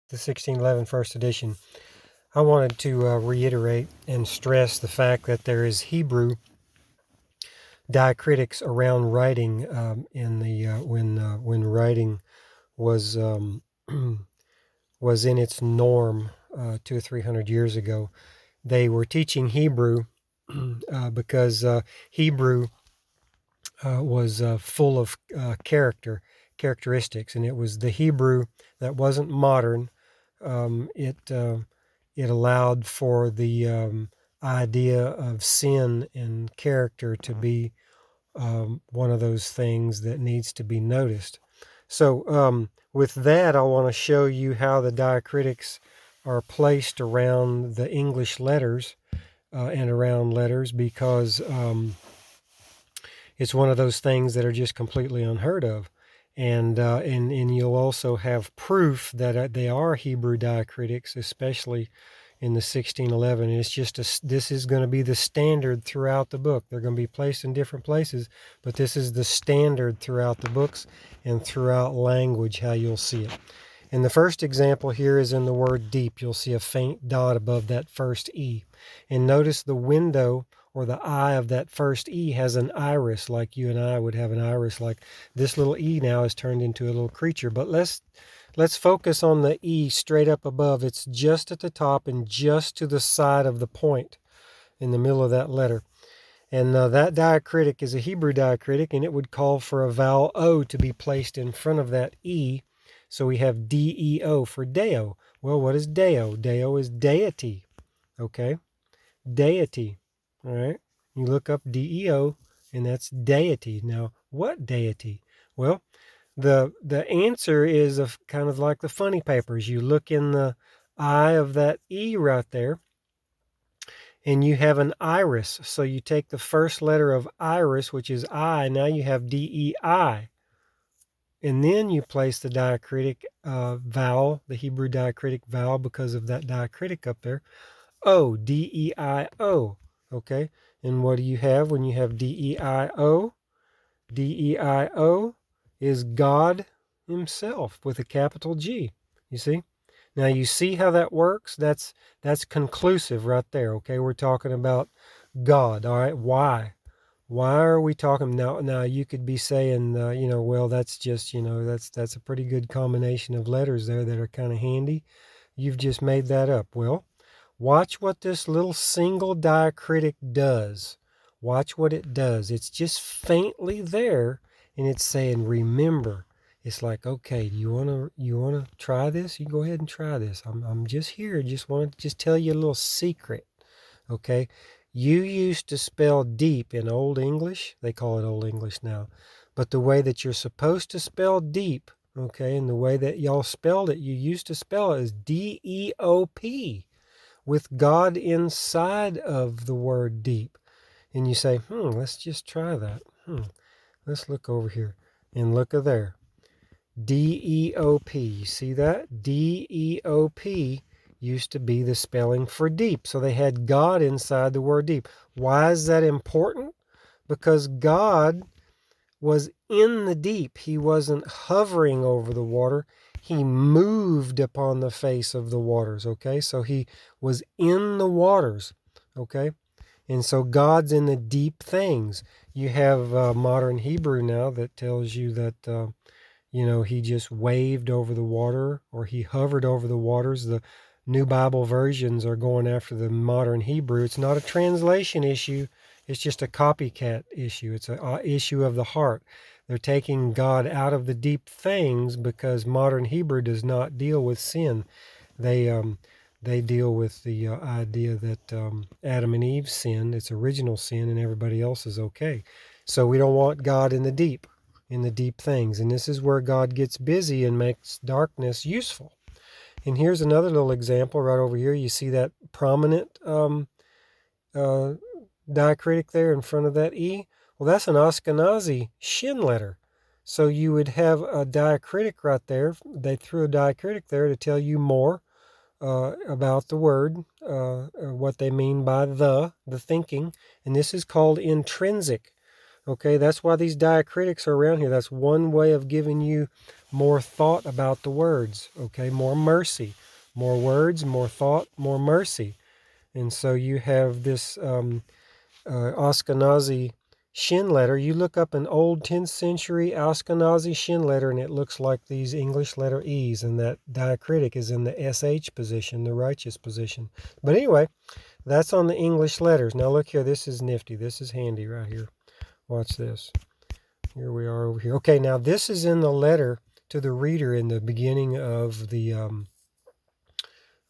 the 1611 first edition, I wanted to reiterate and stress the fact that there is Hebrew diacritics around writing in the when writing was was in its norm 200 or 300 years ago. They were teaching Hebrew because Hebrew was full of characteristics, and it was the Hebrew that wasn't modern. It allowed for the idea of sin and character to be one of those things that needs to be noticed. So with that, I want to show you how the diacritics are placed around the English letters and around letters, because it's one of those things that are just completely unheard of. And you'll also have proof that they are Hebrew diacritics, especially in the 1611. And it's just this is going to be the standard throughout the book. They're going to be placed in different places, but this is the standard throughout the books and throughout language, how you'll see it. And the first example here is in the word deep. You'll see a faint dot above that first E. And notice the window or the eye of that first E has an iris, like you and I would have an iris. Like this little E now is turned into a little creature. But let's focus on the E straight up above. It's just at the top and just to the side of the point in the middle of that letter. And that diacritic is a Hebrew diacritic, and it would call for a vowel O to be placed in front of that E. So we have D-E-O for Deo. Well, what is Deo? Deo is deity, okay? Deity, all right? You look up D-E-O, and that's deity. Now, what deity? Well, the answer is kind of like the funny papers. You look in the eye of that E right there, and you have an iris. So you take the first letter of iris, which is I. Now you have D-E-I. And then you place the diacritic vowel, the Hebrew diacritic vowel, because of that diacritic up there. O, D-E-I-O. Okay? And what do you have when you have D-E-I-O? D-E-I-O is God himself with a capital G. You see? Now you see how that works? That's conclusive right there. Okay? We're talking about God. All right? Why? Why are we talking now? Now you could be saying, well, that's just, that's a pretty good combination of letters there that are kind of handy. You've just made that up. Well, watch what this little single diacritic does. Watch what it does. It's just faintly there, and it's saying, remember. It's like, okay, you wanna try this? You go ahead and try this. I'm just here. Just want to tell you a little secret. Okay? You used to spell deep in Old English. They call it Old English now. But the way that you're supposed to spell deep, okay, and the way that y'all spelled it, you used to spell it as D-E-O-P, with God inside of the word deep. And you say, let's just try that. Let's look over here. And look at there. D-E-O-P. You see that? D-E-O-P used to be the spelling for deep. So they had God inside the word deep. Why is that important? Because God was in the deep. He wasn't hovering over the water. He moved upon the face of the waters, okay? So he was in the waters, okay? And so God's in the deep things. You have modern Hebrew now that tells you that he just waved over the water, or he hovered over the waters. The New Bible versions are going after the modern Hebrew. It's not a translation issue. It's just a copycat issue. It's an issue of the heart. They're taking God out of the deep things because modern Hebrew does not deal with sin. They deal with the idea that Adam and Eve sinned. It's original sin, and everybody else is okay. So we don't want God in the deep things. And this is where God gets busy and makes darkness useful. And here's another little example right over here. You see that prominent diacritic there in front of that E? Well, that's an Ashkenazi shin letter. So you would have a diacritic right there. They threw a diacritic there to tell you more about the word, what they mean by the thinking. And this is called intrinsic. Okay, that's why these diacritics are around here. That's one way of giving you more thought about the words. Okay, more mercy. More words, more thought, more mercy. And so you have this Ashkenazi Shin letter. You look up an old 10th century Ashkenazi Shin letter, and it looks like these English letter E's, and that diacritic is in the SH position, the righteous position. But anyway, that's on the English letters. Now look here, this is nifty. This is handy right here. Watch this. Here we are over here. Okay, now this is in the letter to the reader in the beginning of the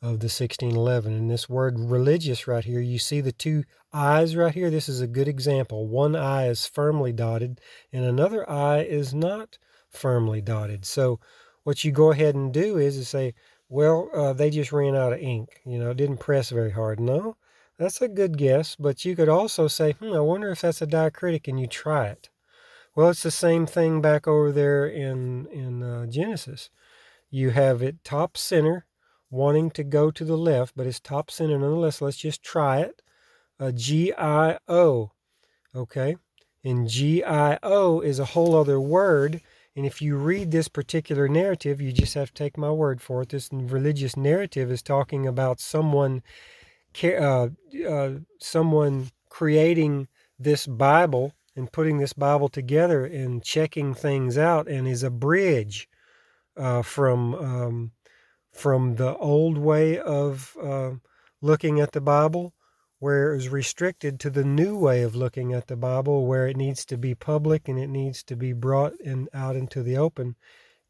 1611. And this word religious right here, you see the two I's right here? This is a good example. One I is firmly dotted and another I is not firmly dotted. So what you go ahead and do is say, well, they just ran out of ink. You know, it didn't press very hard. No, that's a good guess. But you could also say, I wonder if that's a diacritic, and you try it. Well, it's the same thing back over there in Genesis. You have it top center, wanting to go to the left, but it's top center nonetheless. Let's just try it. G-I-O, okay? And G-I-O is a whole other word. And if you read this particular narrative, you just have to take my word for it. This religious narrative is talking about someone creating this Bible and putting this Bible together and checking things out, and is a bridge from the old way of looking at the Bible, where it was restricted, to the new way of looking at the Bible, where it needs to be public and it needs to be brought out into the open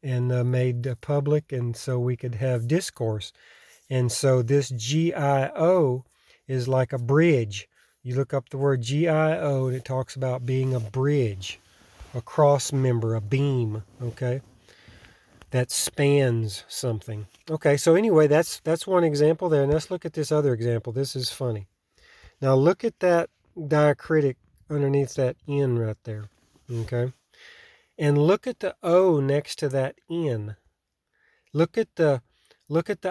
and made public, and so we could have discourse. And so this GIO is like a bridge. You look up the word GIO and it talks about being a bridge, a cross member, a beam, okay, that spans something. Okay, so anyway, that's one example there. And let's look at this other example. This is funny. Now look at that diacritic underneath that N right there, okay? And look at the O next to that N. Look at the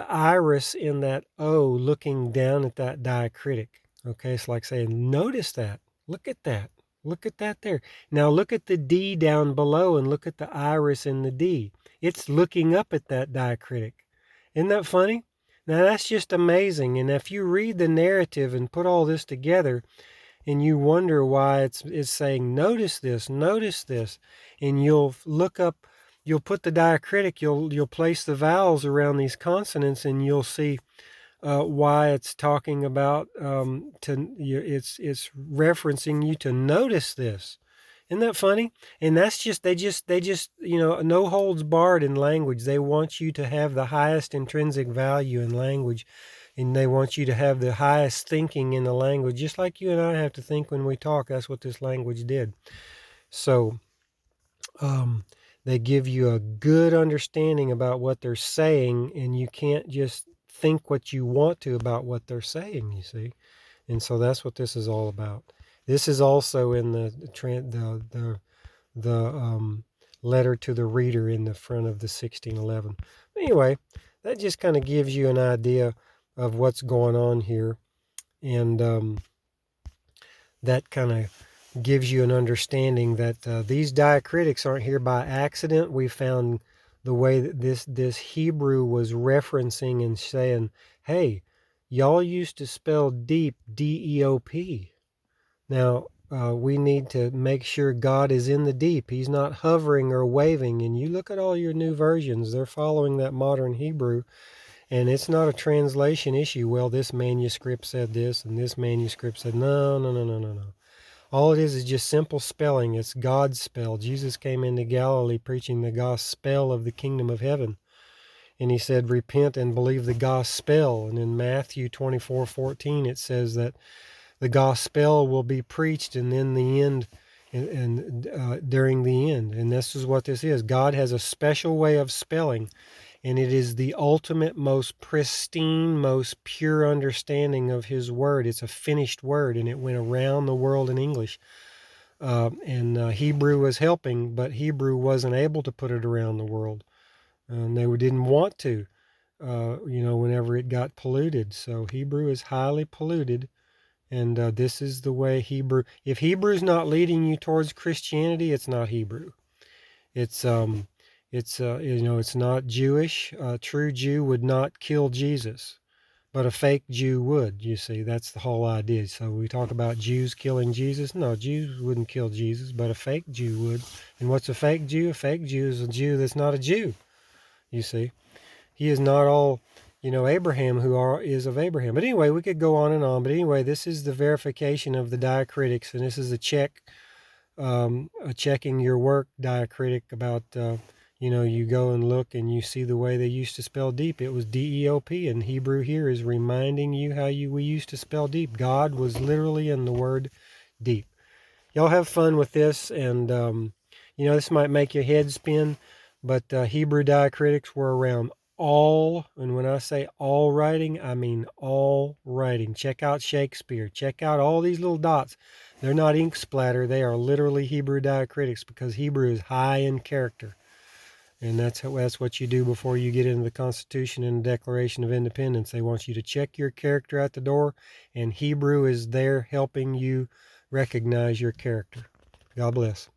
iris in that O looking down at that diacritic. Okay, it's like saying, notice that. Look at that. Look at that there. Now look at the D down below and look at the iris in the D. It's looking up at that diacritic. Isn't that funny? Now that's just amazing. And if you read the narrative and put all this together, and you wonder why it's saying, notice this, and you'll look up, you'll put the diacritic, you'll place the vowels around these consonants, and you'll see why it's talking about it's referencing you to notice this. Isn't that funny? And that's just they just no holds barred in language. They want you to have the highest intrinsic value in language, and they want you to have the highest thinking in the language, just like you and I have to think when we talk. That's what this language did. So they give you a good understanding about what they're saying, and you can't just think what you want to about what they're saying, you see. And so that's what this is all about. This is also in the letter to the reader in the front of the 1611. Anyway, that just kind of gives you an idea of what's going on here, and that kind of gives you an understanding that these diacritics aren't here by accident. We found the way that this Hebrew was referencing and saying, hey, y'all used to spell deep, D-E-O-P. Now, we need to make sure God is in the deep. He's not hovering or waving. And you look at all your new versions, they're following that modern Hebrew. And it's not a translation issue. Well, this manuscript said this, and this manuscript said, no. All it is just simple spelling. It's God's spell. Jesus came into Galilee preaching the gospel of the kingdom of heaven. And he said, repent and believe the gospel. And in Matthew 24:14, it says that the gospel will be preached, and in the end, and during the end. And this is what this is. God has a special way of spelling, and it is the ultimate, most pristine, most pure understanding of his word. It's a finished word, and it went around the world in English. And Hebrew was helping, but Hebrew wasn't able to put it around the world. They didn't want to, whenever it got polluted. So Hebrew is highly polluted, And this is the way Hebrew. If Hebrew is not leading you towards Christianity, it's not Hebrew. It's it's not Jewish. A true Jew would not kill Jesus, but a fake Jew would. You see, that's the whole idea. So we talk about Jews killing Jesus. No, Jews wouldn't kill Jesus, but a fake Jew would. And what's a fake Jew? A fake Jew is a Jew that's not a Jew. You see, he is not all, Abraham is of Abraham. But anyway, we could go on and on. But anyway, this is the verification of the diacritics, and this is a checking your work diacritic about, you go and look and you see the way they used to spell deep. It was D-E-O-P, and Hebrew here is reminding you how we used to spell deep. God was literally in the word deep. Y'all have fun with this, and, this might make your head spin, but Hebrew diacritics were around all, and when I say all writing, I mean all writing. Check out Shakespeare. Check out all these little dots. They're not ink splatter. They are literally Hebrew diacritics, because Hebrew is high in character. And that's what you do before you get into the Constitution and the Declaration of Independence. They want you to check your character at the door, and Hebrew is there helping you recognize your character. God bless.